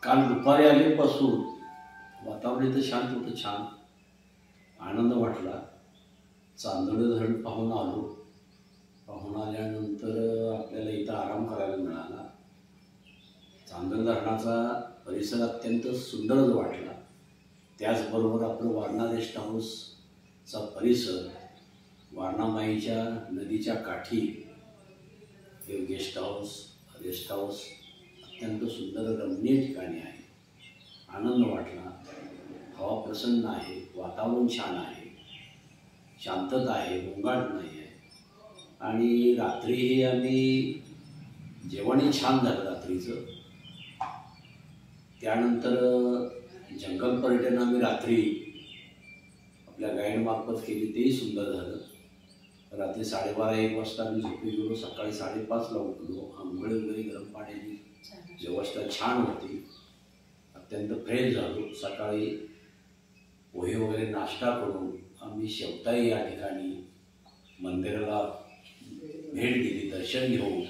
काल दुपारी आल्यापासून वातावरण इथं शांत होतं, छान आनंद वाटला. चांदोली धरण पाहून आलो. पाहून आल्यानंतर आपल्याला इथं आराम करायला मिळाला. चांदोली धरणाचा परिसर अत्यंत सुंदरच वाटला. त्याचबरोबर आपलं वारणा गेस्ट हाऊसचा परिसर, वारणामाईच्या नदीच्या काठी हे गेस्ट हाऊस अत्यंत सुंदर रमणीय ठिकाणी आहे. आनंद वाटला. हवा प्रसन्न आहे, वातावरण छान आहे, शांतता आहे, गोंगाट नाही आहे. आणि रात्रीही आम्ही जेवणही छान झालं रात्रीचं. त्यानंतर जंगल पर्यटन आम्ही रात्री आपल्या गाईडमार्फत केली, तेही सुंदर झालं. रात्री 12:30-1 वाजता आम्ही झोपी गेलो. सकाळी 5:30ला उठलो. आंघोळ वगैरे गरम पाण्याची व्यवस्था छान होती. अत्यंत फ्रेश झालो. सकाळी पोहे वगैरे नाश्ता करून आम्ही शेवताई या ठिकाणी मंदिराला भेट दिली. दर्शन घेऊन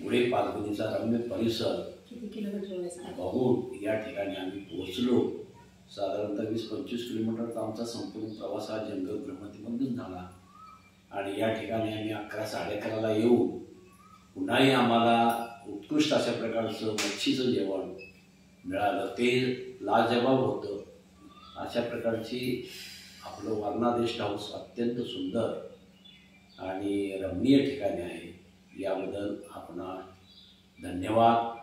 गुढे पालखणीचा रम्य परिसर बघून या ठिकाणी आम्ही पोहोचलो. साधारणतः 20-25 किलोमीटरचा आमचा संपूर्ण प्रवास हा जंगल भ्रमंतीमधून झाला. आणि या ठिकाणी आम्ही 11-11:30ला येऊन पुन्हाही आम्हाला उत्कृष्ट अशा प्रकारचं मच्छीचं जेवण मिळालं. ते लाजवाब होतं. अशा प्रकारची आपलं वारणा गेस्ट हाऊस अत्यंत सुंदर आणि रमणीय ठिकाणी आहे. याबद्दल आपणा धन्यवाद.